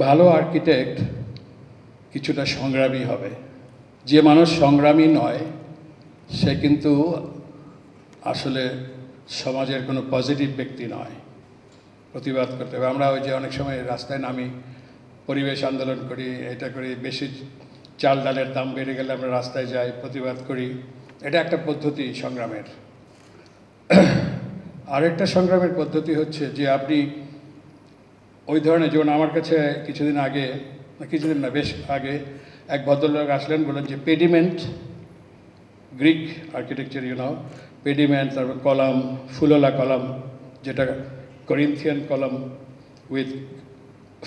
ভালো আর্কিটেক্ট কিছুটা সংগ্রামী হবে। যে মানুষ সংগ্রামী নয় সে কিন্তু আসলে সমাজের কোনো পজিটিভ ব্যক্তি নয়। প্রতিবাদ করতে হবে। আমরা ওই যে অনেক সময় রাস্তায় নামি, পরিবেশ আন্দোলন করি, এটা করি, বেশি চাল ডালের দাম বেড়ে গেলে আমরা রাস্তায় যাই, প্রতিবাদ করি। এটা একটা পদ্ধতি সংগ্রামের। আরেকটা সংগ্রামের পদ্ধতি হচ্ছে যে আপনি ওই ধরনের, যেমন আমার কাছে কিছুদিন আগে, কিছুদিন না বেশ আগে, এক ভদ্রলোক আসলেন, বললেন যে পেডিমেন্ট, গ্রিক আর্কিটেকচার পেডিমেন্ট, তারপর কলাম, ফুলওয়ালা কলাম, যেটা Corinthian column with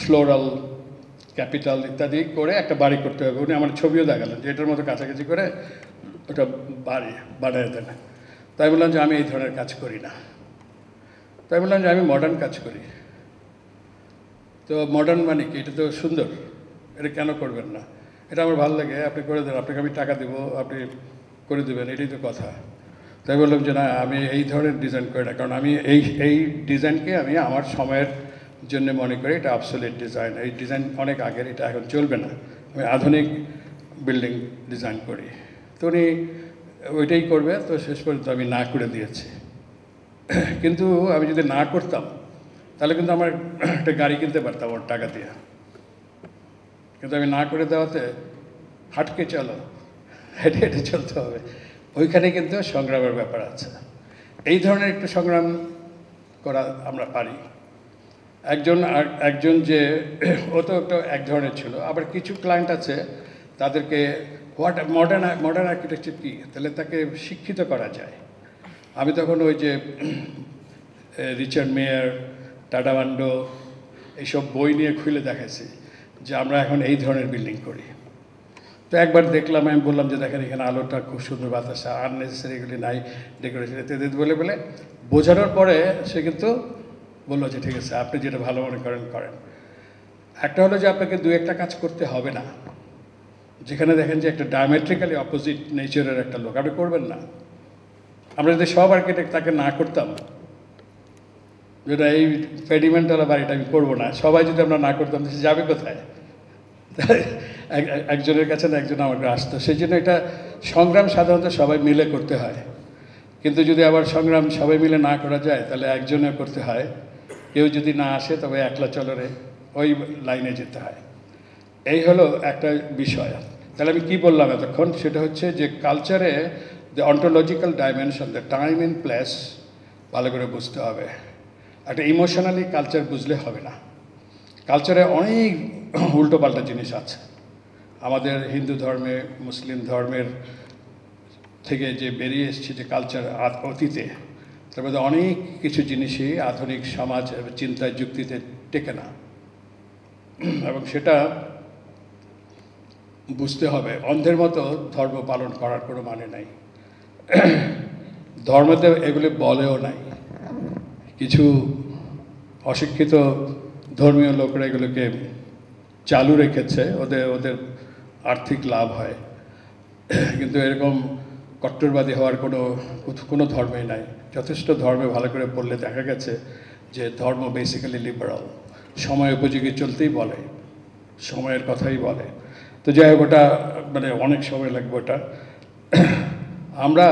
floral capital ইত্যাদি করে একটা বাড়ি করতে হবে। উনি আমার ছবিও দেখালেন যে এটার মতো কাছাকাছি করে ওটা বাড়ি বানিয়ে দেন। তাই বললাম যে আমি এই ধরনের কাজ করি না। তাই বললাম যে আমি মডার্ন কাজ করি। তো মডার্ন মানে কি? এটা তো সুন্দর, এটা কেন করবেন না? এটা আমার ভালো লাগে, আপনি করে দেন, আপনাকে আমি টাকা দেবো, আপনি করে দেবেন, এটাই তো কথা। তাই বললাম যে না, আমি এই ধরনের ডিজাইন করি না, কারণ আমি এই ডিজাইনকে আমি আমার সময়ের জন্য মনে করি এটা অবসোলিউট ডিজাইন। এই ডিজাইন অনেক আগের, এটা এখন চলবে না। আমি আধুনিক বিল্ডিং ডিজাইন করি। তো উনি ওইটাই করবে, তো শেষ পর্যন্ত আমি না করে দিয়েছি। কিন্তু আমি যদি না করতাম তাহলে কিন্তু আমার একটা গাড়ি কিনতে পারতাম ওর টাকা দিয়ে। কিন্তু আমি না করে দেওয়াতে হাটকে চলো, হেঁটে হেঁটে চলতে হবে, ওইখানে কিন্তু সংগ্রামের ব্যাপার আছে। এই ধরনের একটু সংগ্রাম করা আমরা পারি। একজন যে ও তো একটা এক ধরনের ছিল। আবার কিছু ক্লায়েন্ট আছে তাদেরকে মডার্ন আর্কিটেকচার কী, তাহলে তাকে শিক্ষিত করা যায়। আমি তখন ওই যে রিচার্ড মেয়ার, টাটা মান্ডো, এইসব বই নিয়ে খুলে দেখাইছি যে আমরা এখন এই ধরনের বিল্ডিং করি। তো একবার দেখলাম, আমি বললাম যে দেখেন এখানে আলোটা খুব সুন্দর, বাতাস, আননেসেসারি এগুলি নাই, ডেকোরেশন ইত্যাদি বলে বোঝানোর পরে সে কিন্তু বললো যে ঠিক আছে, আপনি যেটা ভালো মনে করেন করেন। একটা হলো যে আপনাকে দু একটা কাজ করতে হবে না, যেখানে দেখেন যে একটা ডায়ামেট্রিক্যালি অপোজিট নেচারের একটা লোক, আপনি করবেন না। আমরা যদি সব আর্কিটেক্ট তাকে না করতাম, যেটা এই পেডিমেন্টওয়ালা বাড়িটা আমি করবো না, সবাই যদি আমরা না করতাম সে যাবে কোথায়? একজনের কাছে না একজন আমাকে আসতো। সেই জন্য এটা সংগ্রাম সাধারণত সবাই মিলে করতে হয়। কিন্তু যদি আবার সংগ্রাম সবাই মিলে না করা যায় তাহলে একজনে করতে হয়। কেউ যদি না আসে তবে একলা চলরে ওই লাইনে যেতে হয়। এই হলো একটা বিষয়। তাহলে আমি কি বললাম এতক্ষণ? সেটা হচ্ছে যে কালচারে the ontological dimension, the time in place ভালো করে বুঝতে হবে। একটা ইমোশনালি কালচার বুঝলে হবে না। কালচারে অনেক উল্টোপাল্টা জিনিস আছে। আমাদের হিন্দু ধর্মে, মুসলিম ধর্মের থেকে যে বেরিয়ে এসছে যে কালচার অতীতে, তার মধ্যে অনেক কিছু জিনিসই আধুনিক সমাজ চিন্তায় যুক্তিতে টেকে না, এবং সেটা বুঝতে হবে। অন্ধের মতো ধর্ম পালন করার কোনো মানে নাই। ধর্মতে এগুলি বলেও নাই। কিছু অশিক্ষিত ধর্মীয় লোকরা এগুলোকে চালু রেখেছে, ওদের আর্থিক লাভ হয়। কিন্তু এরকম কট্টরবাদী হওয়ার কোনো ধর্মেই নাই। যথেষ্ট ধর্মে ভালো করে পড়লে দেখা গেছে যে ধর্ম বেসিক্যালি লিবারাল, সময় উপযোগী চলতেই বলে, সময়ের কথাই বলে। তো যাই হোক, ওটা মানে অনেক সময় লাগবে ওটা। আমরা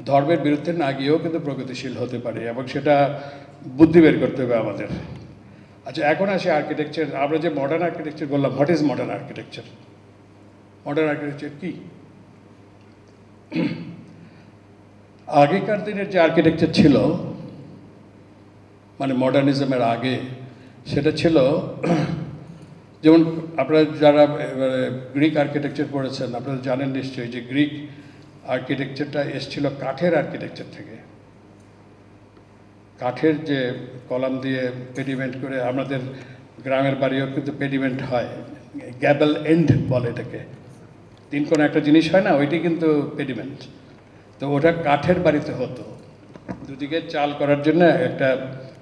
ধর্মের বিরুদ্ধে না গিয়েও কিন্তু প্রগতিশীল হতে পারি, এবং সেটা বুদ্ধি বের করতে হবে আমাদের। আচ্ছা, এখন আসি আর্কিটেকচার। আমরা যে মডার্ন আর্কিটেকচার বললাম, what is modern architecture? Modern architecture কি? আগেকার দিনের যে আর্কিটেকচার ছিল, মানে মডার্নিজমের আগে, সেটা ছিল যেমন আপনারা যারা গ্রিক আর্কিটেকচার পড়েছেন আপনারা জানেন নিশ্চয়ই যে গ্রিক আর্কিটেকচারটা এসেছিল কাঠের আর্কিটেকচার থেকে। কাঠের যে কলাম দিয়ে পেডিমেন্ট করে, আমাদের গ্রামের বাড়িও কিন্তু পেডিমেন্ট হয়, গ্যাবেল এন্ড বলে এটাকে, তিন কোনো একটা জিনিস হয় না, ওইটি কিন্তু পেডিমেন্ট। তো ওটা কাঠের বাড়িতে হতো, দুদিকে চাল করার জন্য একটা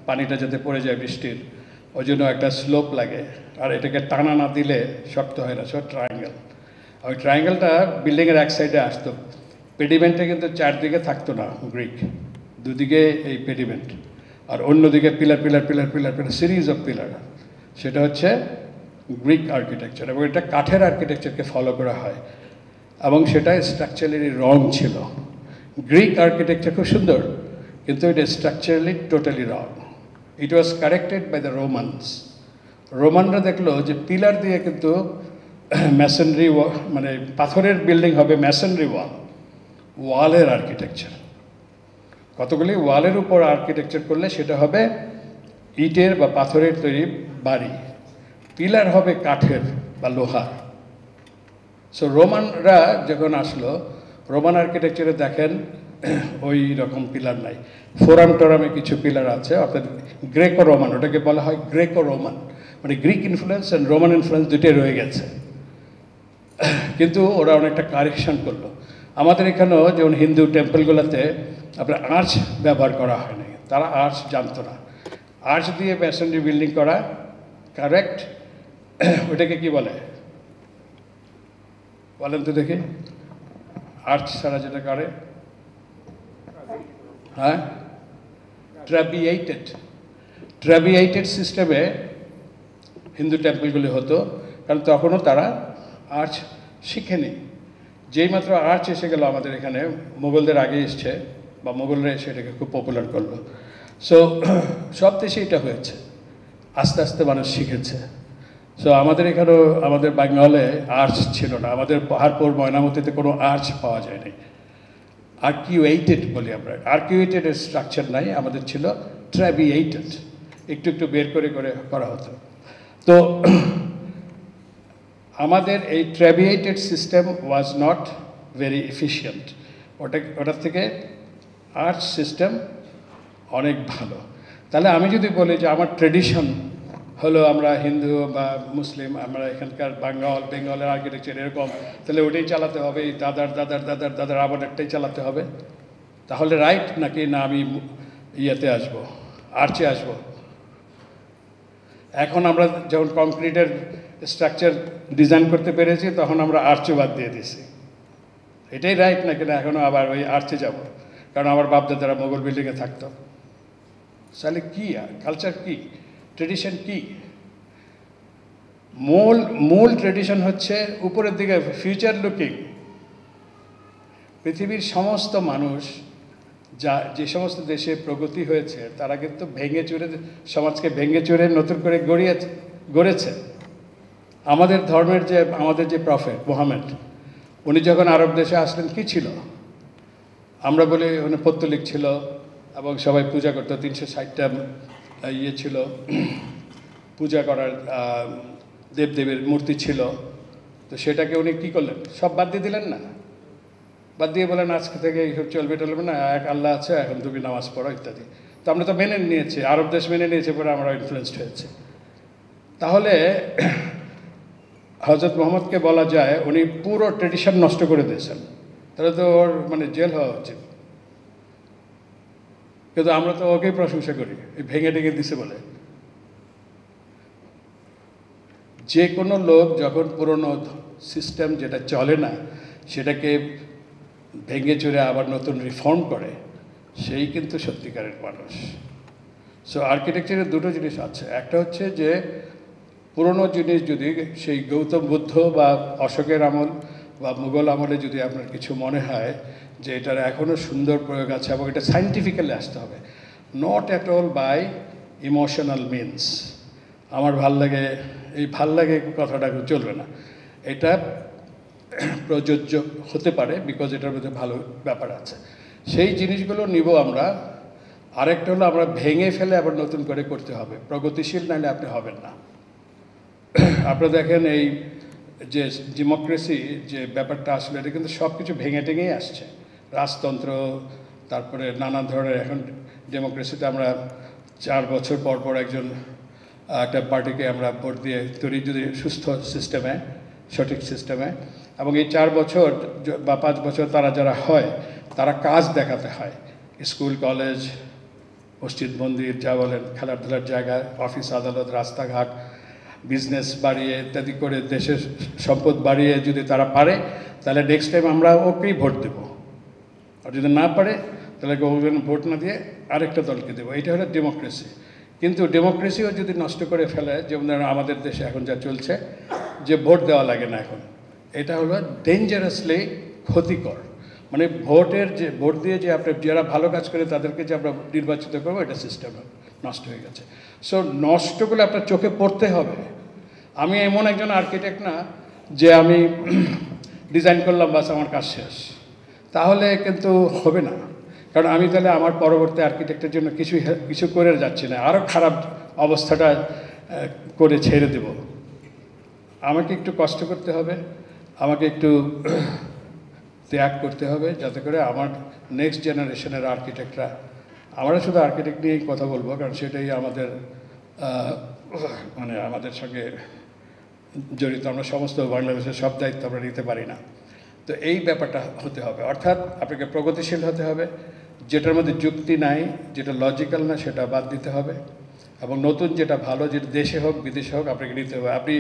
পানিটা যাতে পড়ে যায় বৃষ্টির, ওই জন্য একটা স্লোপ লাগে, আর এটাকে টানা না দিলে শক্ত হয় না, সব ট্রায়াঙ্গেল। ওই ট্রায়াঙ্গেলটা বিল্ডিংয়ের এক সাইডে আসতো। পেডিমেন্টে কিন্তু চারদিকে থাকতো না গ্রিক, দুদিকে এই পেডিমেন্ট, আর অন্যদিকে pillar pillar pillar pillar pillar series of pillar. সেটা হচ্ছে গ্রিক আর্কিটেকচার, এবং এটা কাঠের আর্কিটেকচারকে ফলো করা হয়, এবং সেটা স্ট্রাকচারালি রং ছিল। গ্রিক আর্কিটেকচার খুব সুন্দর, কিন্তু এটা structurally totally wrong. It was corrected by the Romans. রোমানরা দেখলো যে পিলার দিয়ে কিন্তু ম্যাসনরি, মানে পাথরের বিল্ডিং হবে ম্যাসনরি ওয়াল, ওয়ালের আর্কিটেকচার, কতগুলি ওয়ালের উপর আর্কিটেকচার করলে সেটা হবে ইটের বা পাথরের তৈরি বাড়ি, পিলার হবে কাঠের বা লোহার। সো রোমানরা যখন আসলো, রোমান আর্কিটেকচারে দেখেন ওই রকম পিলার নাই, ফোরাম টোরামে কিছু পিলার আছে, অর্থাৎ গ্রেকো রোমান, ওটাকে বলা হয় গ্রেকো রোমান, মানে Greek influence and Roman influence দুটোই রয়ে গেছে, কিন্তু ওরা অনেকটা কারেকশন করলো। আমাদের এখানেও যেমন হিন্দু টেম্পলগুলোতে আপনার আর্চ ব্যবহার করা হয় না, তারা আর্চ জানতো না, আর্চ দিয়ে ম্যাসনরি বিল্ডিং করা কারেক্ট। ওটাকে কি বলে বলেন তো দেখি, আর্চ ছাড়া যেটা করে, হ্যাঁ, ট্র্যাবিয়েটেড সিস্টেমে হিন্দু টেম্পলগুলি হতো, কারণ তখনও তারা আর্চ শিখেনি। যেই মাত্র আর্চ এসে গেল আমাদের এখানে, মোগলদের আগে এসছে, বা মোগলরা এসে এটাকে খুব পপুলার করলো। সো সব দেশে এটা হয়েছে, আস্তে আস্তে মানুষ শিখেছে। সো আমাদের এখানেও, আমাদের বাঙ্গালে আর্চ ছিল না, আমাদের পাহাড়পুর ময়নামতিতে কোনো আর্চ পাওয়া যায়নি। আর্কিউয়েটেড বলি আমরা, আর্কিউয়েটেড স্ট্রাকচার নাই, আমাদের ছিল ট্র্যাবিয়েটেড, একটু একটু বের করে করে করা হতো। তো আমাদের এই trabeated system was not very efficient, ওটার থেকে আর্চ সিস্টেম অনেক ভালো। তাহলে আমি যদি বলি যে আমার ট্রেডিশন হলো, আমরা হিন্দু বা মুসলিম, আমরা এখানকার বেঙ্গলের আর্কিটেকচার এরকম, তাহলে ওটাই চালাতে হবে, এই দাদার দাদার দাদার দাদার আবার একটাই চালাতে হবে, তাহলে রাইট নাকি না আমি ইয়েতে আসবো, আর্চে আসবো? এখন আমরা যখন কংক্রিটের স্ট্রাকচার ডিজাইন করতে পেরেছি, তখন আমরা আর্চে বাদ দিয়ে দিছি, এটাই রাইট নাকি না এখনও আবার ওই আর্চে যাব? কারণ আমার বাপদাদারা মোগল বিল্ডিংয়ে থাকতো। তাহলে কী কালচার, কী ট্রেডিশন, কি মূল ট্রেডিশন হচ্ছে উপরের দিকে ফিউচার লুকিং। পৃথিবীর সমস্ত মানুষ যে সমস্ত দেশে প্রগতি হয়েছে, তারা কিন্তু ভেঙে চুরে, সমাজকে ভেঙে চুরে নতুন করে গড়েছে। আমাদের ধর্মের আমাদের যে প্রফেট মোহাম্মদ, উনি যখন আরব দেশে আসলেন, কি ছিল? আমরা বলি উনি পত্তলিক ছিল, এবং সবাই পূজা করতো, 360টা ইয়ে ছিল পূজা করার, দেবদেবীর মূর্তি ছিল। তো সেটাকে উনি কী করলেন? সব বাদ দিয়ে দিলেন না, বাদ দিয়ে বলেন আজকে থেকে এইসব চলবে টলবে না, এক আল্লাহ আছে, এখন তুমি নামাজ পড়ো ইত্যাদি। তো আমরা তো মেনে নিয়েছি, আরব দেশ মেনে নিয়েছে, পরে আমরা ইনফ্লুয়েসড হয়েছে। তাহলে হজরত মোহাম্মদকে বলা যায় উনি পুরো ট্রেডিশন নষ্ট করে দিয়েছেন, তাহলে তো ওর মানে জেল হওয়া উচিত। কিন্তু আমরা তো ওকেই প্রশংসা করি, এই ভেঙে টেঙে দিছে বলে। যে কোনো লোক যখন পুরনো সিস্টেম যেটা চলে না, সেটাকে ভেঙে চুরে আবার নতুন রিফর্ম করে, সেই কিন্তু সত্যিকারের মানুষ। সো আর্কিটেকচারের দুটো জিনিস আছে, একটা হচ্ছে যে পুরনো জিনিস যদি সেই গৌতম বুদ্ধ বা অশোকের আমল বা মুঘল আমলে যদি আপনার কিছু মনে হয় যে এটার এখনও সুন্দর প্রয়োগ আছে, এবং এটা সায়েন্টিফিক্যালি আসতে হবে, not at all by emotional means. আমার ভাল লাগে, এই ভাল লাগে কথাটা চলবে না, এটা প্রযোজ্য হতে পারে, বিকজ এটার মধ্যে ভালো ব্যাপার আছে, সেই জিনিসগুলো নিব আমরা। আরেকটা হলো আমরা ভেঙে ফেলে আবার নতুন করে করতে হবে, প্রগতিশীল নাহলে আপনি হবেন না। আপনারা দেখেন এই যে ডেমোক্রেসি যে ব্যাপারটা আসলে, এটা কিন্তু সব কিছু ভেঙে টেঙেই আসছে, রাজতন্ত্র, তারপরে নানান ধরনের। এখন ডেমোক্রেসিতে আমরা 4 বছর পর পর একটা পার্টিকে আমরা ভোট দিয়ে তৈরি, যদি সুস্থ সিস্টেমে, সঠিক সিস্টেমে, এবং এই 4 বছর বা 5 বছর তারা যারা হয়, তারা কাজ দেখাতে হয়, স্কুল কলেজ মসজিদ মন্দির যা বলেন, খেলাধুলার জায়গা, অফিস আদালত, রাস্তাঘাট, বিজনেস বাড়িয়ে ইত্যাদি করে দেশের সম্পদ বাড়িয়ে যদি তারা পারে, তাহলে নেক্সট টাইম আমরা ওকেই ভোট দেব। আর যদি না পারে, তাহলে ভোট না দিয়ে আরেকটা দলকে দেবো। এটা হলো ডেমোক্রেসি। কিন্তু ডেমোক্রেসিও যদি নষ্ট করে ফেলে, যেমন ধরেন আমাদের দেশে এখন যা চলছে যে ভোট দেওয়া লাগে না এখন, এটা হলো ডেঞ্জারাসলি ক্ষতিকর। মানে ভোট দিয়ে যে আপনি যারা ভালো কাজ করে তাদেরকে যে আমরা নির্বাচিত করবো, এটা সিস্টেম নষ্ট হয়ে গেছে। সো নষ্টগুলো আপনার চোখে পড়তে হবে। আমি এমন একজন আর্কিটেক্ট না যে আমি ডিজাইন করলাম বাস আমার কাজ শেষ, তাহলে কিন্তু হবে না। কারণ আমি তাহলে আমার পরবর্তী আর্কিটেক্টের জন্য কিছু করে যাচ্ছি না, আরও খারাপ অবস্থাটা করে ছেড়ে দেব। আমাকে একটু কষ্ট করতে হবে, আমাকে একটু ত্যাগ করতে হবে, যাতে করে আমার নেক্সট জেনারেশনের আর্কিটেক্টরা, আমরা শুধু আর্কিটেক্ট নিয়েই কথা বলবো, কারণ সেটাই আমাদের মানে আমাদের সঙ্গে জড়িত। আমরা সমস্ত বাংলাদেশের সব দায়িত্ব আমরা নিতে পারি না। তো এই ব্যাপারটা হতে হবে, অর্থাৎ আপনাকে প্রগতিশীল হতে হবে, যেটার মধ্যে যুক্তি নাই, যেটা লজিক্যাল না সেটা বাদ দিতে হবে, এবং নতুন যেটা ভালো, যেটা দেশে হোক বিদেশে হোক আপনাকে নিতে হবে। আপনি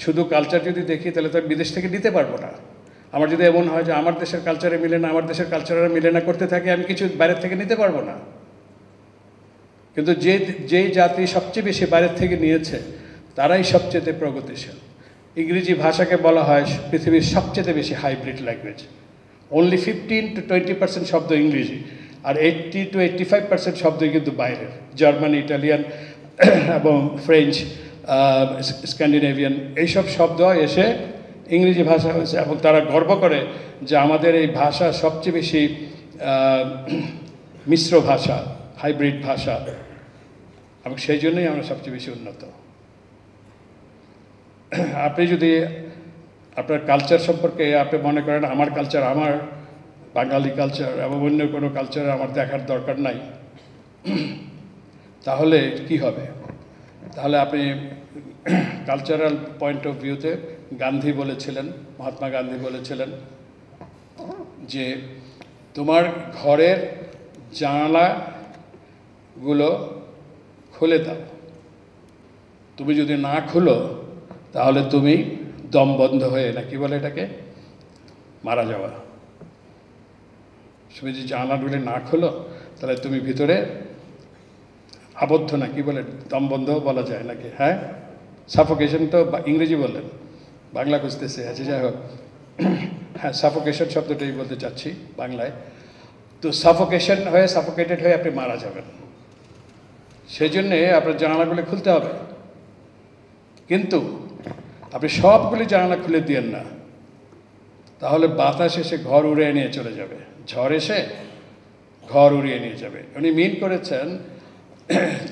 শুধু কালচার যদি দেখি তাহলে তো বিদেশ থেকে নিতে পারবো না। আমার যদি এমন হয় যে আমার দেশের কালচারে মিলে না, আমার দেশের কালচারে মিলে না করতে থাকে, আমি কিছু বাইরের থেকে নিতে পারবো না। কিন্তু যেই জাতি সবচেয়ে বেশি বাইরের থেকে নিয়েছে তারাই সবচেয়ে প্রগতিশীল। ইংরেজি ভাষাকে বলা হয় পৃথিবীর সবচেয়ে বেশি হাইব্রিড ল্যাঙ্গুয়েজ। অনলি 15 to 20% শব্দ ইংরেজি, আর 80 to 85% শব্দই কিন্তু বাইরের। জার্মান, ইটালিয়ান এবং ফ্রেঞ্চ, স্ক্যান্ডিনেভিয়ান, এইসব শব্দ এসে ইংরেজি ভাষা হয়েছে, এবং তারা গর্ব করে যে আমাদের এই ভাষা সবচেয়ে বেশি মিশ্র ভাষা, হাইব্রিড ভাষা, এবং সেই জন্যই আমরা সবচেয়ে বেশি উন্নত। আপনি যদি আপনার কালচার সম্পর্কে আপনি মনে করেন আমার কালচার, আমার বাঙালি কালচার এবং অন্য কোনো কালচার আমার দেখার দরকার নাই, তাহলে কি হবে? তাহলে আপনি কালচারাল পয়েন্ট অফ ভিউতে গান্ধী বলেছিলেন, মহাত্মা গান্ধী বলেছিলেন যে তোমার ঘরের জানালাগুলো খুলে দাও, তুমি যদি না খুলো তাহলে তুমি দম বন্ধ হয়ে, না কি বলে এটাকে, মারা যাওয়া। তুমি যদি জানালাগুলি না খোলো তাহলে তুমি ভিতরে আবদ্ধ, না কি বলে, দম বন্ধ বলা যায় নাকি? হ্যাঁ, সাফোকেশন তো ইংরেজি বললেন, বাংলা খুঁজতেছে, আছে যাই হোক। হ্যাঁ, সাফোকেশন শব্দটাই বলতে চাচ্ছি বাংলায়। তো সাফোকেশন হয়ে, সাফোকেটেড হয়ে আপনি মারা যাবেন। সেই জন্যে আপনার জানালাগুলি খুলতে হবে, কিন্তু আপনি সবগুলি জানালা খুলে দিয়েন না, তাহলে বাতাস এসে ঘর উড়িয়ে নিয়ে চলে যাবে, ঝড় এসে ঘর উড়িয়ে নিয়ে যাবে। উনি মিন করেছেন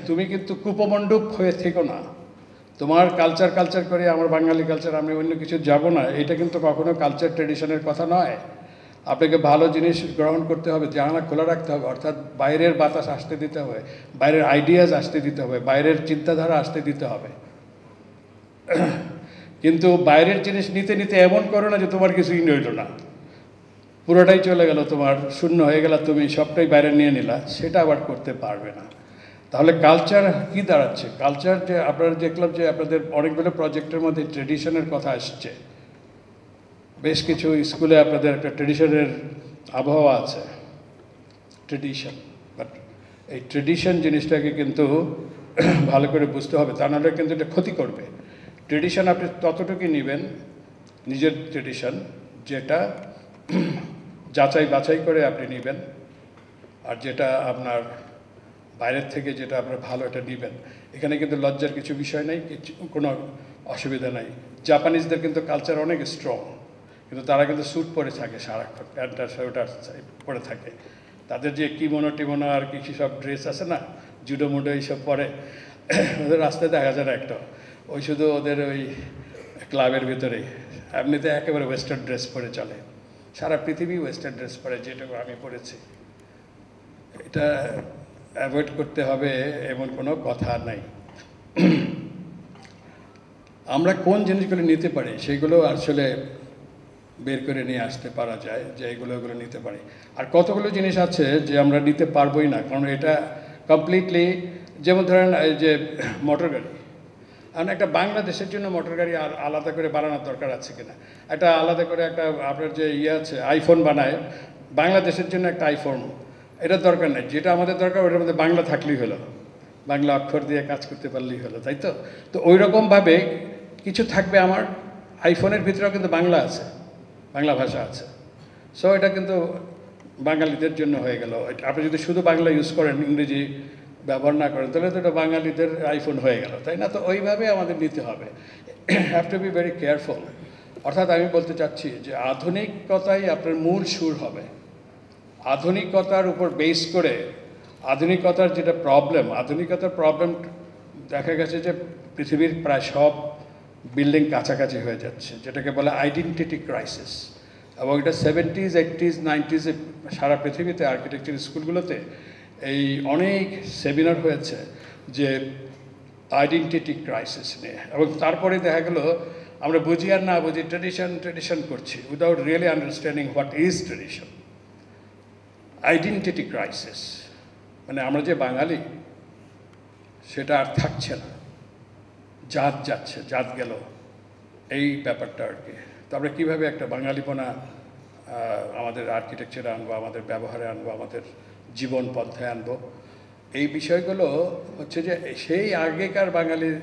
তুমি কিন্তু কূপমণ্ডূপ হয়ে থেকো না, তোমার কালচার করে আমার বাঙালি কালচার, আমি অন্য কিছু যাব না, এটা কিন্তু কখনো কালচার ট্রেডিশনের কথা নয়। আপনাকে ভালো জিনিস গ্রহণ করতে হবে, জানালা খোলা রাখতে হবে, অর্থাৎ বাইরের বাতাস আসতে দিতে হবে, বাইরের আইডিয়াজ আসতে দিতে হবে, বাইরের চিন্তাধারা আসতে দিতে হবে। কিন্তু বাইরের জিনিস নিতে নিতে এমন করো না যে তোমার কিছুই রইল না, পুরোটাই চলে গেল, তোমার শূন্য হয়ে গেল, তুমি সবটাই বাইরে নিয়ে নিলা, সেটা আবার করতে পারবে না। তাহলে কালচার কি দাঁড়াচ্ছে? কালচার যে আপনারা দেখলাম যে আপনাদের অনেকগুলো প্রজেক্টের মধ্যে ট্রেডিশনের কথা আসছে, বেশ কিছু স্কুলে আপনাদের একটা ট্রেডিশনের আবহাওয়া আছে, ট্রেডিশন। বাট এই ট্রেডিশন জিনিসটাকে কিন্তু ভালো করে বুঝতে হবে, তা নাহলে কিন্তু এটা ক্ষতি করবে। ট্রেডিশন আপনি ততটুকুই নেবেন, নিজের ট্রেডিশন, যেটা যাচাই বাছাই করে আপনি নেবেন, আর যেটা আপনার বাইরের থেকে যেটা আপনার ভালো, এটা নেবেন। এখানে কিন্তু লজ্জার কিছু বিষয় নেই, কোনো অসুবিধা নাই। জাপানিজদের কিন্তু কালচার অনেক স্ট্রং, কিন্তু তারা কিন্তু স্যুট পরে থাকে সারাক্ষণ, প্যান্টার সোয়েটার পরে থাকে। তাদের যে কিমোনো টিমোনো আর কি সব ড্রেস আছে না, জুডো মুডো এইসব পরে, ওদের রাস্তায় দেখা যায় না একটা, ওই শুধু ওদের ওই ক্লাবের ভিতরে, এমনিতে একেবারে ওয়েস্টার্ন ড্রেস পরে চলে। সারা পৃথিবী ওয়েস্টার্ন ড্রেস পরে, যেটুকু আমি পরেছি। এটা অ্যাভয়েড করতে হবে, এমন কোনো কথা নাই। আমরা কোন জিনিসগুলো নিতে পারি সেগুলো আসলে বের করে নিয়ে আসতে পারা যায়, যে এগুলো নিতে পারি। আর কতগুলো জিনিস আছে যে আমরা নিতে পারবোই না, কারণ এটা কমপ্লিটলি, যেমন ধরেন এই যে মোটর গাড়ি, আর একটা বাংলাদেশের জন্য মোটর গাড়ি আর আলাদা করে বানানোর দরকার আছে কিনা? একটা আলাদা করে একটা আপনার যে আছে আইফোন বানায়, বাংলাদেশের জন্য একটা আইফোন, এটা দরকার নেই। যেটা আমাদের দরকার ওটার মধ্যে বাংলা থাকলেই হলো, বাংলা অক্ষর দিয়ে কাজ করতে পারলেই হলো, তাই তো? তো ওই রকমভাবে কিছু থাকবে। আমার আইফোনের ভিতরেও কিন্তু বাংলা আছে, বাংলা ভাষা আছে। সো এটা কিন্তু বাঙালিদের জন্য হয়ে গেল। আপনি যদি শুধু বাংলা ইউজ করেন, ইংরেজি ব্যবহার না করেন, তাহলে তো এটা বাঙালিদের আইফোন হয়ে গেল, তাই না? তো ওইভাবে আমাদের নিতে হবে, have to be very careful. অর্থাৎ আমি বলতে চাচ্ছি যে আধুনিকতাই আপনার মূল সুর হবে। আধুনিকতার উপর বেস করে, আধুনিকতার যেটা প্রবলেম, আধুনিকতার প্রবলেম দেখা গেছে যে পৃথিবীর প্রায় সব বিল্ডিং কাছাকাছি হয়ে যাচ্ছে, যেটাকে বলে আইডেন্টিটি ক্রাইসিস। এবং এটা 70s, 80s, 90s সারা পৃথিবীতে আর্কিটেকচার স্কুলগুলোতে এই অনেক সেমিনার হয়েছে যে আইডেন্টিটি ক্রাইসিস নিয়ে। এবং তারপরে দেখা গেল আমরা বুঝি আর না বুঝি ট্রেডিশন করছি without really understanding what is tradition. Identity crisis মানে আমরা যে বাঙালি সেটা আর থাকছে না, জাত যাচ্ছে, জাত গেল, এই ব্যাপারটা আর কি। তো আমরা কীভাবে একটা বাঙালিপনা আমাদের আর্কিটেকচারে আনবো, আমাদের ব্যবহারে আনবো, আমাদের জীবন পন্থায় আনবো, এই বিষয়গুলো হচ্ছে যে সেই আগেকার বাঙালির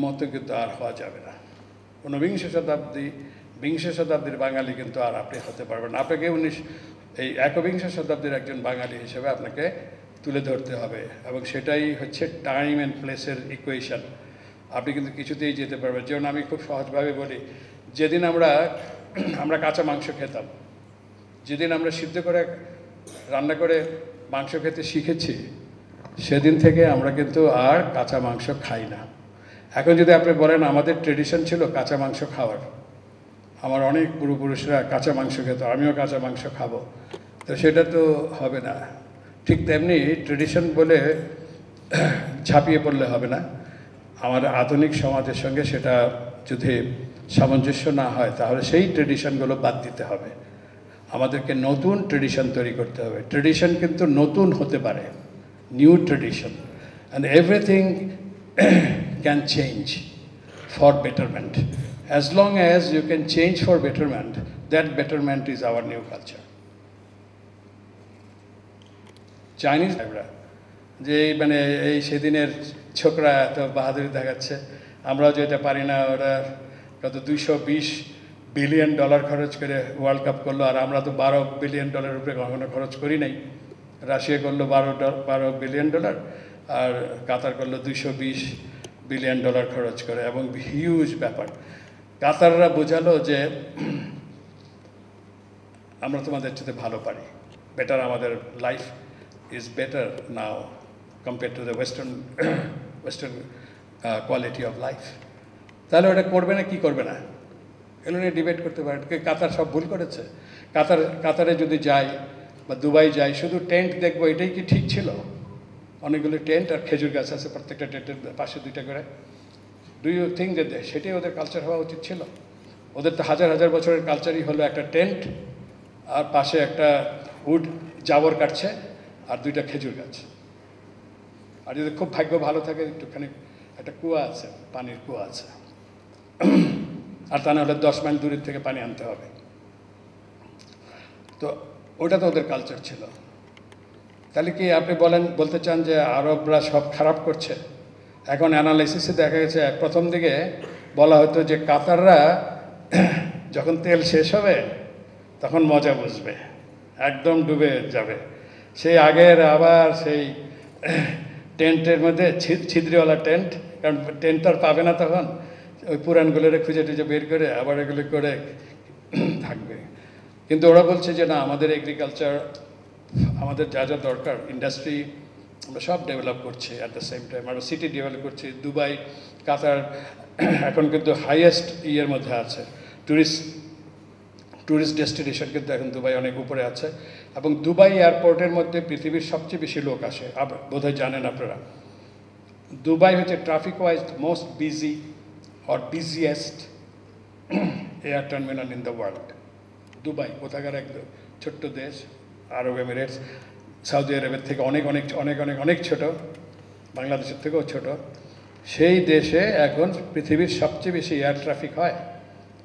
মতো কিন্তু আর হওয়া যাবে না। ঊনবিংশ শতাব্দীর বাঙালি কিন্তু আর আপনি হতে পারবেন না। আপনাকে এই একবিংশ শতাব্দীর একজন বাঙালি হিসেবে আপনাকে তুলে ধরতে হবে, এবং সেটাই হচ্ছে টাইম অ্যান্ড প্লেসের ইকুয়েশন। আপনি কিন্তু কিছুতেই যেতে পারবেন। যেমন আমি খুব সহজভাবে বলি, যেদিন আমরা কাঁচা মাংস খেতাম, যেদিন আমরা সিদ্ধ করে রান্না করে মাংস খেতে শিখেছি, সেদিন থেকে আমরা কিন্তু আর কাঁচা মাংস খাই না। এখন যদি আপনি বলেন আমাদের ট্রেডিশন ছিল কাঁচা মাংস খাওয়ার, আমার অনেক পূর্বপুরুষরা কাঁচা মাংস খেত, আমিও কাঁচা মাংস খাবো, তো সেটা তো হবে না। ঠিক তেমনি ট্রেডিশন বলে ঝাঁপিয়ে পড়লে হবে না। আমাদের আধুনিক সমাজের সঙ্গে সেটা যদি সামঞ্জস্য না হয়, তাহলে সেই ট্রেডিশনগুলো বাদ দিতে হবে। আমাদেরকে নতুন ট্রেডিশন তৈরি করতে হবে। ট্রেডিশন কিন্তু নতুন হতে পারে, new tradition, and everything can change for betterment. As long as you can change for betterment, that betterment is our new culture. Chinese যে মানে এই সেদিনের ছোকরা এত বাহাদুরি দেখাচ্ছে, আমরাও যেটা পারি না, ওরা কত $220 বিলিয়ন খরচ করে ওয়ার্ল্ড কাপ করলো, আর আমরা তো $12 বিলিয়ন উপরে কখনো খরচ করি নাই। রাশিয়া করলো $12 বিলিয়ন, আর কাতার করলো $220 বিলিয়ন খরচ করে, এবং হিউজ ব্যাপার। কাতাররা বোঝালো যে আমরা তোমাদের সাথে ভালো পারি, বেটার, আমাদের life is better now compare to the western quality of life. তাহলে ওটা করবে না কি করবে না, এগুলো নিয়ে ডিবেট করতে পারেন। কাতার সব ভুল করেছে? কাতারে যদি যাই বা দুবাই যাই, শুধু টেন্ট দেখবো, এটাই কি ঠিক ছিল? অনেকগুলো টেন্ট আর খেজুর গাছ আছে প্রত্যেকটা টেন্টের পাশে 2টা করে। ডু ইউ থিঙ্ক যে সেটাই ওদের কালচার হওয়া উচিত ছিল? ওদের তো হাজার হাজার বছরের কালচারই হলো একটা টেন্ট আর পাশে একটা উড জাবর কাটছে আর 2টা খেজুর গাছ। আর যদি খুব ভাগ্য ভালো থাকে একটুখানি একটা কুয়া আছে, পানির কুয়া আছে, আর তা না হলে 10 মাইল দূরের থেকে পানি আনতে হবে। তো ওটা তো ওদের কালচার ছিল। তাহলে কি আপনি বলতে চান যে আরবরা সব খারাপ করছে? এখন অ্যানালাইসিসে দেখা গেছে প্রথম দিকে বলা হতো যে কাতাররা যখন তেল শেষ হবে তখন মজা বুঝবে, একদম ডুবে যাবে। সেই আগের আবার সেই টেন্টের মধ্যে ছিদ্রিওয়ালা টেন্ট, কারণ টেন্ট আর পাবে না তখন, ওই পুরানগুলোরে খুঁজে টুজে বের করে আবার এগুলো করে থাকবে। কিন্তু ওরা বলছে যে না, আমাদের এগ্রিকালচার, আমাদের যা যা দরকার, ইন্ডাস্ট্রি আমরা সব ডেভেলপ করছি, অ্যাট দ্য সেম টাইম আমরা সিটি ডেভেলপ করছি। দুবাই, কাতার এখন কিন্তু হাইয়েস্ট ইয়ের মধ্যে আছে, ট্যুরিস্ট ডেস্টিনেশন কিন্তু এখন দুবাই অনেক উপরে আছে। এবং দুবাই এয়ারপোর্টের মধ্যে পৃথিবীর সবচেয়ে বেশি লোক আসে, বোধহয় জানেন আপনারা। দুবাই হচ্ছে traffic wise most busy or busiest air terminal in the world. Dubai কোথাকার এক ছোট্ট দেশ, আরব এমিরেটস, সৌদি আরবের থেকে অনেক অনেক অনেক অনেক অনেক ছোটো, বাংলাদেশের থেকেও ছোট। সেই দেশে এখন পৃথিবীর সবচেয়ে বেশি এয়ার ট্রাফিক হয়,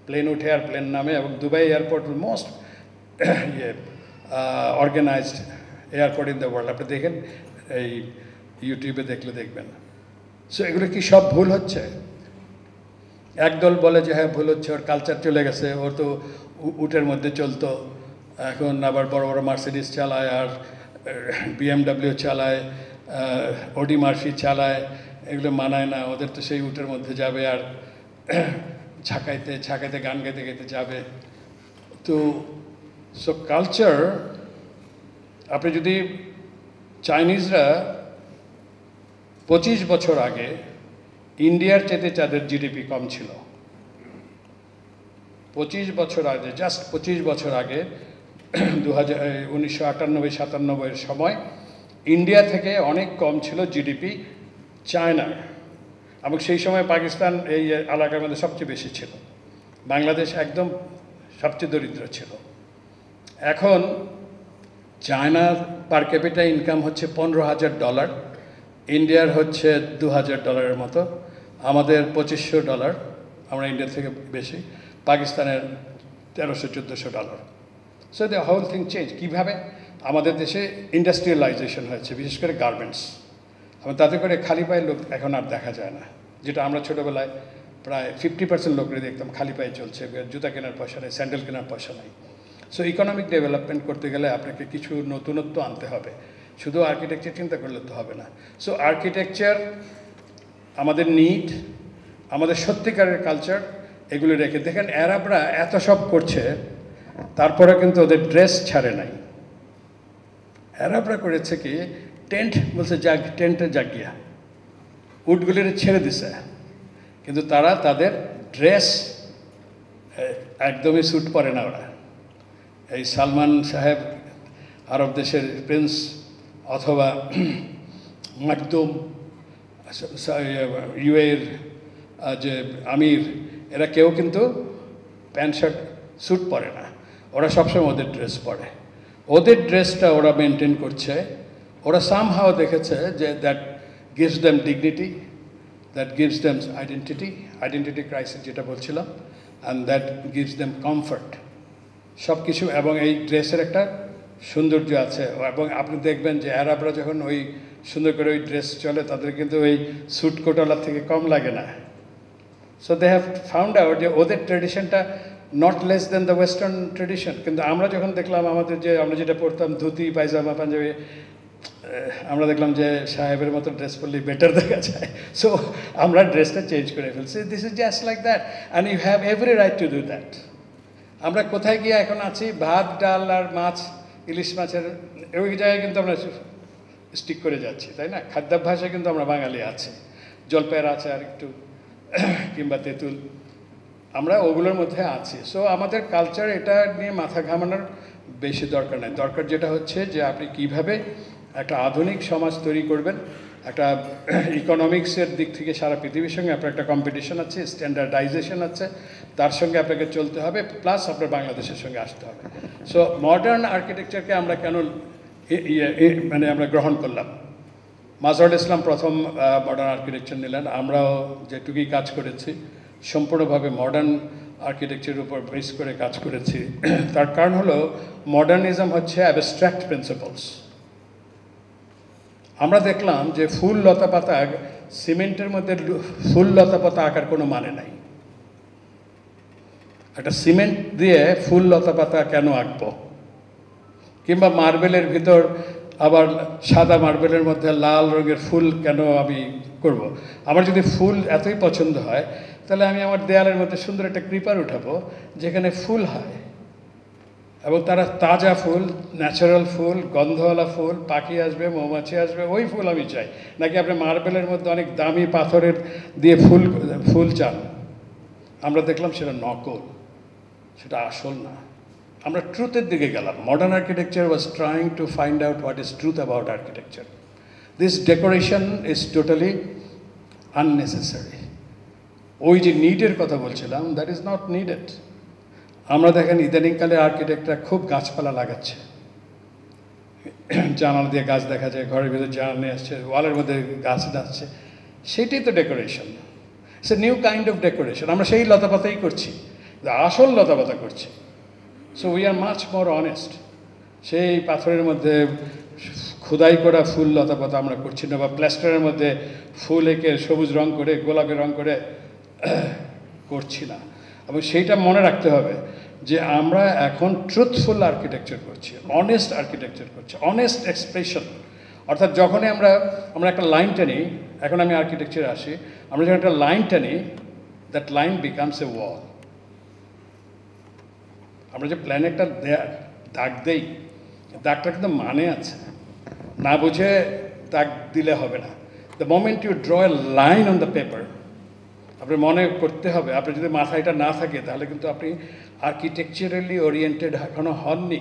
প্লেন উঠে আর প্লেন নামে। এবং Dubai airport most organized airport in the world. আপনি দেখেন এই ইউটিউবে দেখলে দেখবেন। সো এগুলো কি সব ভুল হচ্ছে? একদল বলে যে হ্যাঁ ভুল হচ্ছে, ওর কালচার চলে গেছে, ওর তো উটের মধ্যে চলতো, এখন আবার বড় বড় মার্সিডিস চালায়, আর বিএমডাব্লিউ চালায়, ওডি মার্ফি চালায়, এগুলো মানায় না, ওদের তো সেই উটের মধ্যে যাবে আর ঝাঁকাইতে ঝাঁকাইতে গান গাইতে গাইতে যাবে। তো সো কালচার, আপনি যদি চাইনিজরা 25 বছর আগে ইন্ডিয়ার চেয়ে তাদের জিডিপি কম ছিল। 25 বছর আগে, জাস্ট 25 বছর আগে 1998-97-এর সময় ইন্ডিয়া থেকে অনেক কম ছিল জিডিপি চায়নার, এবং সেই সময় পাকিস্তান এই এলাকার মধ্যে সবচেয়ে বেশি ছিল, বাংলাদেশ একদম সবচেয়ে দরিদ্র ছিল। এখন চায়নার পার ক্যাপিটা ইনকাম হচ্ছে $15,000, ইন্ডিয়ার হচ্ছে $2,000 মতো, আমাদের $2,500, আমরা ইন্ডিয়া থেকে বেশি, পাকিস্তানের $1,300-1,400। So the whole thing change. কীভাবে? আমাদের দেশে ইন্ডাস্ট্রিয়ালাইজেশন হয়েছে, বিশেষ করে গার্মেন্টস, এবং তাতে করে খালি পায়ে লোক এখন আর দেখা যায় না, যেটা আমরা ছোটোবেলায় প্রায় 50% লোকরে দেখতাম খালি পায়ে চলছে, জুতা কেনার পয়সা নেই, স্যান্ডেল কেনার পয়সা নেই। সো ইকোনমিক ডেভেলপমেন্ট করতে গেলে আপনাকে কিছু নতুনত্ব আনতে হবে, শুধু আর্কিটেকচার চিন্তা করলে তো হবে না। সো আর্কিটেকচার, আমাদের নিড, আমাদের সত্যিকারের কালচার, এগুলো রেখে দেখেন অ্যারাবরা এত সব করছে, তারপরে কিন্তু ওদের ড্রেস ছাড়ে নাই। অ্যারাবরা করেছে কি, টেন্ট বলছে জাগ, টেন্টে জাগিয়া, উটগুলির ছেড়ে দিছে, কিন্তু তারা তাদের ড্রেস একদমই স্যুট পরে না ওরা। এই সালমান সাহেব, আরব দেশের প্রিন্স, অথবা মাকদুম, ইউএর যে আমির, এরা কেউ কিন্তু প্যান্ট শার্ট স্যুট পরে না, ওরা সবসময় ওদের ড্রেস পরে। ওদের ড্রেসটা ওরা মেনটেন করছে, ওরা সামহাও দেখেছে যে that gives them dignity, that gives them identity crisis যেটা বলছিলাম, and that gives them comfort, সব কিছু। এবং এই ড্রেসের একটা সৌন্দর্য আছে, এবং আপনি দেখবেন যে অ্যারাবরা যখন ওই সুন্দর করে ওই ড্রেস চলে, তাদের কিন্তু ওই স্যুট কোটওয়ালার থেকে কম লাগে না। So they have found out যে ওদের ট্রেডিশনটা not less than the western tradition. কিন্তু আমরা যখন দেখলাম আমাদের যে আমরা যেটা পড়তাম ধুতি পায়জামা পাঞ্জাবি, আমরা দেখলাম যে সাহেবের মতো ড্রেস পরলেই বেটার দেখা যায়, সো আমরা ড্রেসটা চেঞ্জ করে ফেলছি। This is just like that, and you have every right to do that. আমরা কোথায় গিয়ে এখন আছি, ভাত ডাল আর মাছ, ইলিশ মাছের ওই জায়গায় কিন্তু আমরা স্টিক করে যাচ্ছি, তাই না? খাদ্যাভ্যাসে কিন্তু আমরা বাঙালি আছি, জলপাইয়ের আচার একটু কিংবা তেঁতুল, আমরা ওগুলোর মধ্যে আছি। সো আমাদের কালচার, এটা নিয়ে মাথা ঘামানোর বেশি দরকার নেই। দরকার যেটা হচ্ছে যে আপনি কিভাবে একটা আধুনিক সমাজ তৈরি করবেন, একটা ইকোনমিক্সের দিক থেকে সারা পৃথিবীর সঙ্গে আপনার একটা কম্পিটিশন আছে, স্ট্যান্ডার্ডাইজেশন আছে, তার সঙ্গে আপনাকে চলতে হবে, প্লাস আপনার বাংলাদেশের সঙ্গে আসতে হবে। সো মডার্ন আর্কিটেকচারকে আমরা কেন মানে আমরা গ্রহণ করলাম? মাজহারুল ইসলাম প্রথম মডার্ন আর্কিটেকচার নিলেন, আমরাও যেটুকুই কাজ করেছি সম্পূর্ণভাবে মডার্ন আর্কিটেকচারের উপর বেস করে কাজ করেছি। তার কারণ হলো মডার্নিজম হচ্ছে অ্যাবস্ট্রাক্ট প্রিন্সিপালস। আমরা দেখলাম যে ফুল লতা পাতা, সিমেন্টের মধ্যে ফুল লতা পাতা আঁকার কোনো মানে নাই। একটা সিমেন্ট দিয়ে ফুল লতা পাতা কেন আঁকবো? কিংবা মার্বেলের ভিতর আবার সাদা মার্বেলের মধ্যে লাল রঙের ফুল কেন আমি করব? আমার যদি ফুল এতই পছন্দ হয়, তাহলে আমি আমার দেয়ালের মধ্যে সুন্দর একটা ক্রিপার উঠাবো যেখানে ফুল হয়, এবং তারা তাজা ফুল, ন্যাচারাল ফুল, গন্ধওয়ালা ফুল, পাখি আসবে, মৌমাছি আসবে, ওই ফুল আমি চাই। নাকি আপনি মার্বেলের মধ্যে অনেক দামি পাথরের দিয়ে ফুল চান? আমরা দেখলাম সেটা নকল, সেটা আসল না। আমরা ট্রুথের দিকে গেলাম। Modern architecture was trying to find out what is truth about architecture. This decoration is totally unnecessary. ওই যে নিডের কথা বলছিলাম, দ্যাট ইজ নট নিডেড। আমরা দেখেন ইদানিংকালে আর্কিটেক্টরা খুব গাছপালা লাগাচ্ছে, জানালা দিয়ে গাছ দেখা যায়, ঘরের ভিতরে জানালা নিয়ে আসছে, ওয়ালের মধ্যে গাছ যাচ্ছে, সেটাই তো decoration. It's a new kind of decoration. আমরা সেই লতাপাতাই করছি, আসল লতাপাতা করছি। So we are much more honest. সেই পাথরের মধ্যে খোদাই করা ফুল লতাপাতা আমরা করছি না, বা প্লাস্টারের মধ্যে ফুল এঁকে সবুজ রং করে গোলাপি রং করে করছি না। এবং সেইটা মনে রাখতে হবে যে আমরা এখন ট্রুথফুল আর্কিটেকচার করছি, অনেস্ট আর্কিটেকচার করছি, অনেস্ট এক্সপ্রেশন। অর্থাৎ যখনই আমরা একটা লাইন টানি, এখন আমি আর্কিটেকচারে আসি, আমরা যখন একটা লাইন টানি, দ্যাট লাইন বিকামস এ ওয়াল। আমরা যে প্ল্যানে একটা দাগ দেই, দাগটা কিন্তু মানে আছে, না বুঝে দাগ দিলে হবে না। The moment you draw a line on the paper, আপনার মনে করতে হবে। আপনার যদি মাথায় এটা না থাকে তাহলে কিন্তু আপনি আর্কিটেকচারালি ওরিয়েন্টেড এখনও হননি।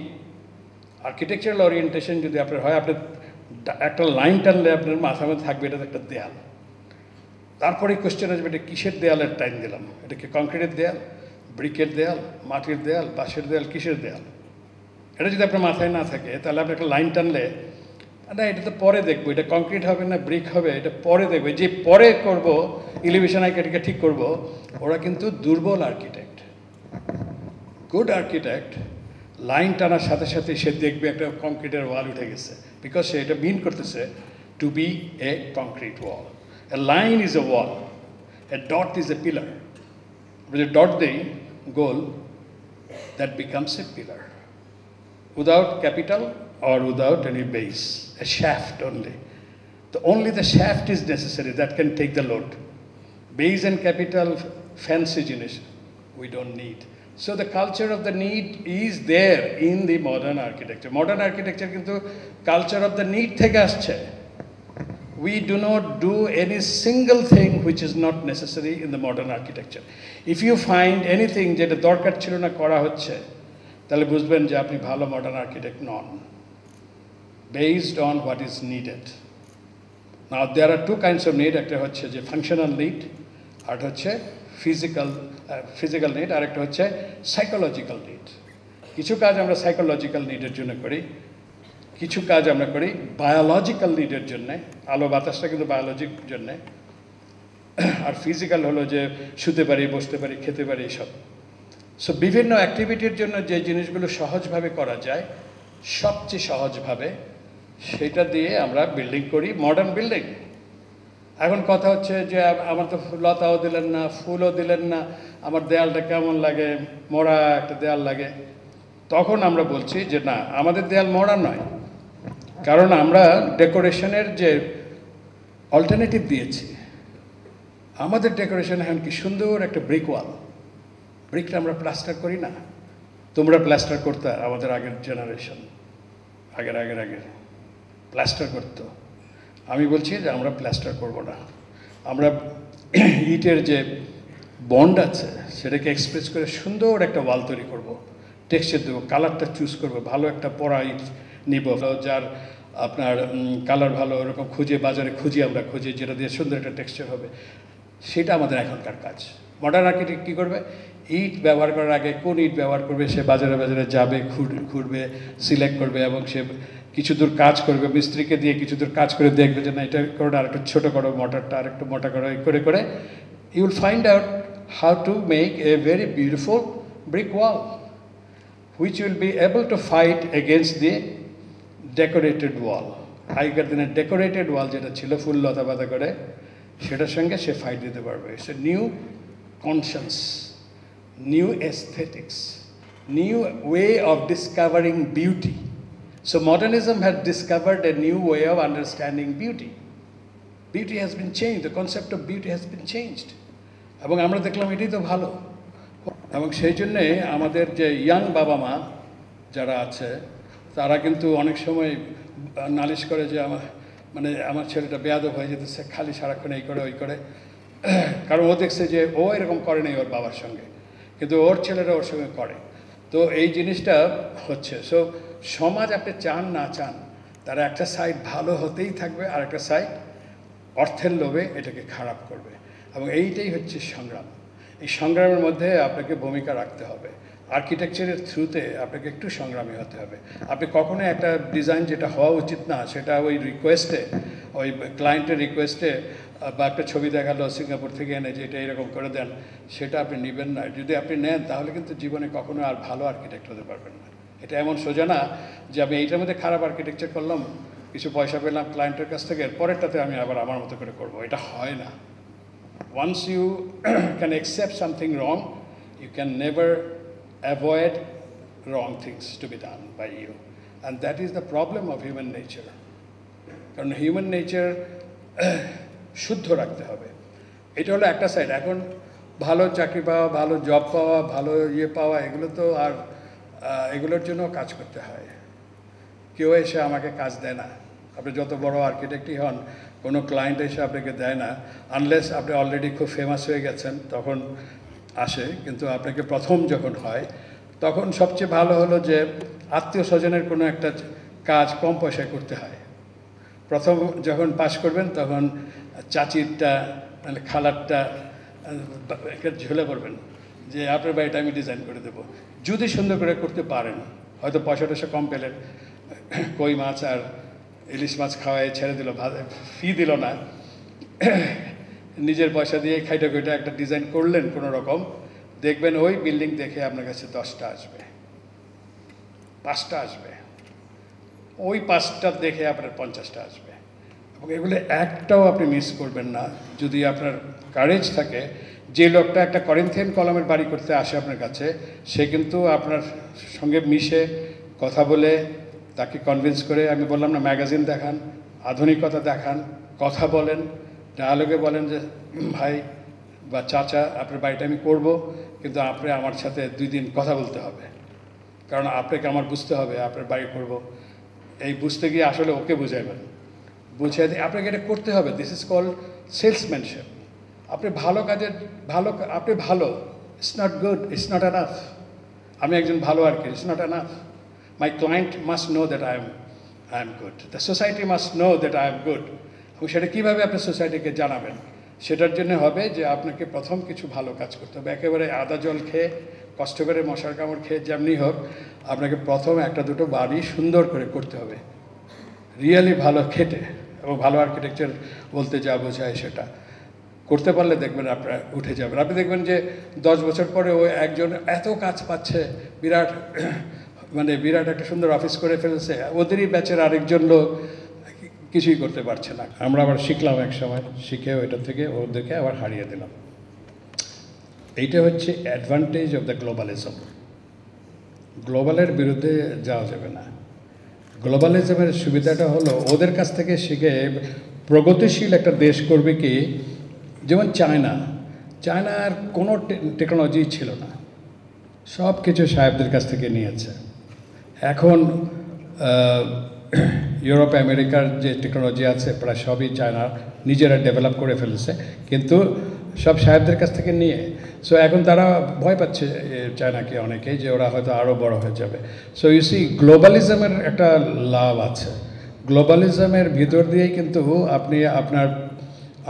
আর্কিটেকচারাল ওরিয়েন্টেশন যদি আপনার হয়, আপনার একটা লাইন টানলে আপনার মাথার মধ্যে থাকবে এটা একটা দেয়াল। তারপরে কোয়েশ্চেন আসবে এটা কিসের দেয়ালের টাইম দিলাম, এটা কি কংক্রিটের দেয়াল, ব্রিকের দেয়াল, মাটির দেয়াল, বাঁশের দেয়াল, কিসের দেয়াল? এটা যদি আপনার মাথায় না থাকে তাহলে আপনি একটা লাইন টানলে না এটা তো পরে দেখবো, এটা কংক্রিট হবে না ব্রিক হবে এটা পরে দেখবো, যে পরে করব এলিভেশন আইকেটিকে ঠিক করব, ওরা কিন্তু দুর্বল আর্কিটেক্ট। গুড আর্কিটেক্ট লাইন টানার সাথে সাথে সে দেখবে একটা কংক্রিটের ওয়াল উঠে গেছে, বিকজ সে এটা মিন করতেছে to be a concrete wall. A line is a wall, a dot is a pillar. যে ডট দেই গোল, that becomes a pillar without capital or without any base, a shaft only. Only the shaft is necessary that can take the load. Base and capital, fancy জিনিস, we don't need. So the culture of the need is there in the modern architecture. Modern architecture কিন্তু culture of the need থেকে আসছে. We do not do any single thing which is not necessary in the modern architecture. If you find anything যেটা দরকার ছিল না করা হচ্ছে, তাহলে বুঝবেন যে আপনি ভালো মডার্ন আর্কিটেক্ট নন। Based on what is needed. Now there are two kinds of need, একটা হচ্ছে যে ফাংশনাল নিড, আর হচ্ছে ফিজিক্যাল নিড, আর একটা হচ্ছে সাইকোলজিক্যাল নিড। কিছু কাজ আমরা সাইকোলজিক্যাল নিডের জন্য করি, কিছু কাজ আমরা করি বায়োলজিক্যাল নিডের জন্যে। আলো বাতাসটা কিন্তু বায়োলজির জন্যে, আর ফিজিক্যাল হলো যে শুতে পারি, বসতে পারি, খেতে পারি, এইসব। সো বিভিন্ন অ্যাক্টিভিটির জন্য যে জিনিসগুলো সহজভাবে করা যায়, সবচেয়ে সহজভাবে সেটা দিয়ে আমরা বিল্ডিং করি, মডার্ন বিল্ডিং। এখন কথা হচ্ছে যে আমার তো লতাও দিলেন না, ফুলও দিলেন না, আমার দেয়ালটা কেমন লাগে, মোড়া একটা দেয়াল লাগে। তখন আমরা বলছি যে না, আমাদের দেয়াল মোড়া নয়, কারণ আমরা ডেকোরেশনের যে অল্টারনেটিভ দিয়েছি। আমাদের ডেকোরেশন এখন কি সুন্দর একটা ব্রিক ওয়াল। ব্রিকটা আমরা প্লাস্টার করি না, তোমরা প্লাস্টার করতে, আমাদের আগের জেনারেশন, আগের প্লাস্টার করতো। আমি বলছি যে আমরা প্লাস্টার করব না, আমরা ইটের যে বন্ড আছে সেটাকে এক্সপ্রেস করে সুন্দর একটা ওয়াল তৈরি করব, টেক্সচার দেবো, কালারটা চুজ করবো, ভালো একটা পরা ইট নিব, যার আপনার কালার ভালো ওরকম বাজারে আমরা খুঁজি যেটা দিয়ে সুন্দর একটা টেক্সচার হবে। সেটা আমাদের এখনকার কাজ। মডার্ন আর্কিটেক্ট কী করবে, ইট ব্যবহার করার আগে কোন ইট ব্যবহার করবে সে বাজারে যাবে, ঘুরবে, সিলেক্ট করবে, এবং সে কিছু দূর কাজ করবে, মিস্ত্রিকে দিয়ে কিছু দূর কাজ করে দেখবে যে না এটা করো, আরেকটু ছোটো করো, মোটরটা আরেকটু মোটা করো, এই করে you will find out how to make a very beautiful brick wall which will be able to fight against the decorated wall. আগেকার দিনে ডেকোরেটেড ওয়াল যেটা ছিল ফুল লতা পাতা করে, সেটার সঙ্গে সে ফাইট দিতে পারবে। It's a new conscience, new aesthetics, new way of discovering beauty. So modernism has discovered a new way of understanding beauty. Beauty has been changed, the concept of beauty has been changed. এবং আমরা দেখলাম এটাই তো ভালো। এবং সেই জন্যে আমাদের যে ইয়াং বাবা মা যারা আছে তারা কিন্তু অনেক সময় নালিশ করে যে আমার ছেলেটা বেয়াদব হয়ে যেতেছে, খালি সারাক্ষণ এই করে ওই করে, কারণ ও দেখছে যে ও এরকম করে নাই ওর বাবার সঙ্গে, কিন্তু ওর ছেলেরা ওর সঙ্গে করে। তো এই জিনিসটা হচ্ছে। সো সমাজ আপনি চান না চান, তারা একটা সাইড ভালো হতেই থাকবে, আর একটা সাইড অর্থের লোভে এটাকে খারাপ করবে। এবং এইটাই হচ্ছে সংগ্রাম। এই সংগ্রামের মধ্যে আপনাকে ভূমিকা রাখতে হবে। আর্কিটেকচারের থ্রুতে আপনাকে একটু সংগ্রামী হতে হবে। আপনি কখনোই একটা ডিজাইন যেটা হওয়া উচিত না সেটা ওই রিকোয়েস্টে, ওই ক্লায়েন্টের রিকোয়েস্টে বা একটা ছবি দেখালো সিঙ্গাপুর থেকে এনে যে এটা এরকম করে দেন, সেটা আপনি নেবেন না। যদি আপনি নেন তাহলে কিন্তু জীবনে কখনো আর ভালো আর্কিটেক্ট হতে পারবেন না। এটা এমন সোজা না যে আমি এইটার মধ্যে খারাপ আর্কিটেকচার করলাম, কিছু পয়সা পেলাম ক্লায়েন্টের কাছ থেকে, পরেরটাতে আমি আবার আমার মতো করে করবো, এটা হয় না। Once you can accept something wrong, you can never avoid wrong things to be done by you. And that is the problem of human nature. কারণ হিউম্যান নেচার শুদ্ধ রাখতে হবে, এটা হলো একটা সাইড। এখন ভালো চাকরি পাওয়া, ভালো জব পাওয়া, ভালো পাওয়া, এগুলো তো আর এগুলোর জন্য কাজ করতে হয়। কেউ এসে আমাকে কাজ দেয় না। আপনি যত বড় আর্কিটেক্টই হন, কোনো ক্লায়েন্ট এসে আপনাকে দেয় না, আনলেস আপনি অলরেডি খুব ফেমাস হয়ে গেছেন, তখন আসে। কিন্তু আপনাকে প্রথম যখন হয়, তখন সবচেয়ে ভালো হলো যে আত্মীয় স্বজনের কোনো একটা কাজ কম পয়সায় করতে হয়। প্রথম যখন পাস করবেন, তখন চাচিরটা মানে খালারটা ঝুলে পড়বেন যে আপনার বাড়িটা আমি ডিজাইন করে দেবো, যদি সুন্দর করে করতে পারেন। হয়তো পয়সা টয়সা কম পেলেন, কই মাছ আর ইলিশ মাছ খাওয়াই ছেড়ে দিল, ফি দিল না, নিজের পয়সা দিয়ে খাইটা খাইটা একটা ডিজাইন করলেন কোনো রকম। দেখবেন ওই বিল্ডিং দেখে আপনার কাছে 10টা আসবে, 5টা আসবে, ওই 5টা দেখে আপনার 50টা আসবে। এবং এগুলো একটাও আপনি মিস করবেন না যদি আপনার কারেজ থাকে। যে লোকটা একটা করিন্থিয়ান কলমের বাড়ি করতে আসে আপনার কাছে, সে কিন্তু আপনার সঙ্গে মিশে কথা বলে তাকে কনভিন্স করে, আমি বললাম না, ম্যাগাজিন দেখান, আধুনিকতা দেখান, কথা বলেন, ডায়ালগে বলেন যে ভাই বা চাচা আপনার বাড়িটা আমি করব, কিন্তু আপনি আমার সাথে 2 দিন কথা বলতে হবে, কারণ আপনাকে আমার বুঝতে হবে আপনার বাড়ি করব। এই বুঝতে গিয়ে আসলে ওকে বুঝাইবেন, বুঝিয়ে দিয়ে আপনাকে এটা করতে হবে। This is called salesmanship. আপনি ভালো কাজের আপনি ভালো, it's not good, it's not enough. আমি একজন ভালো architect, it's not enough. My client must know that I am good, the society must know that I am good. এবং সেটা কীভাবে আপনি সোসাইটিকে জানাবেন? সেটার জন্য হবে যে আপনাকে প্রথম কিছু ভালো কাজ করতে হবে। একেবারে আদা জল খেয়ে, কষ্ট করে মশার কামড় খেয়ে যেমনি হোক, আপনাকে প্রথম 1-2 বাড়ি সুন্দর করে করতে হবে, রিয়েলি ভালো খেটে। এবং ভালো আর্কিটেকচার বলতে যা বোঝায় সেটা করতে পারলে দেখবেন আপনার উঠে যাবেন। আপনি দেখবেন যে 10 বছর পরে ও একজন এত কাজ পাচ্ছে, বিরাট মানে বিরাট একটা সুন্দর অফিস করে ফেলছে, ওদেরই ব্যাচের আরেকজন লোক কিছুই করতে পারছে না। আমরা আবার শিখলাম এক সময়, শিখে ওইটা থেকে ওদেরকে আবার হারিয়ে দিলাম। এইটা হচ্ছে অ্যাডভান্টেজ অফ দ্য গ্লোবালিজম। গ্লোবালের বিরুদ্ধে যাওয়া যাবে না। গ্লোবালিজমের সুবিধাটা হলো ওদের কাছ থেকে শিখে প্রগতিশীল একটা দেশ করবে কি, যেমন চায়নার কোনো টেকনোলজি ছিল না, সব কিছু সাহেবদের কাছ থেকে নিয়েছে। এখন ইউরোপ আমেরিকার যে টেকনোলজি আছে প্রায় সবই চায়না নিজেরা ডেভেলপ করে ফেলেছে, কিন্তু সব সাহেবদের কাছ থেকে নিয়ে। সো এখন তারা ভয় পাচ্ছে চায়নাকে অনেকেই, যে ওরা হয়তো আরও বড় হয়ে যাবে। সো ইউ সি, গ্লোবালিজমের একটা লাভ আছে। গ্লোবালিজমের ভিতর দিয়েই কিন্তু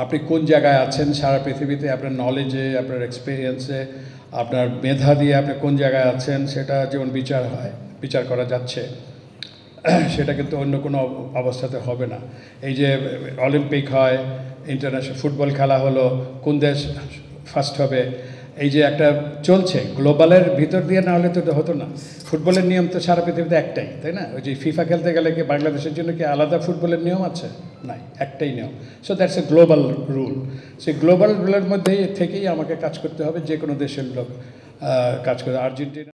আপনি কোন জায়গায় আছেন সারা পৃথিবীতে, আপনার নলেজে, আপনার এক্সপিরিয়েন্সে, আপনার মেধা দিয়ে আপনি কোন জায়গায় আছেন সেটা যেমন বিচার করা যাচ্ছে, সেটা কিন্তু অন্য কোনো অবস্থাতে হবে না। এই যে অলিম্পিক হয়, ইন্টারন্যাশনাল ফুটবল খেলা হলো, কোন দেশ ফার্স্ট হবে, এই যে একটা চলছে গ্লোবালের ভিতর দিয়ে, না হলে তো হতো না। ফুটবলের নিয়ম তো সারা পৃথিবীতে একটাই, তাই না? ওই যে ফিফা খেলতে গেলে কি বাংলাদেশের জন্য কি আলাদা ফুটবলের নিয়ম আছে? নাই, একটাই নিয়ম। So that's a global rule. সেই গ্লোবাল রুলের মধ্যেই থেকেই আমাকে কাজ করতে হবে, যে কোনো দেশের লোক কাজ করে। আর্জেন্টিনা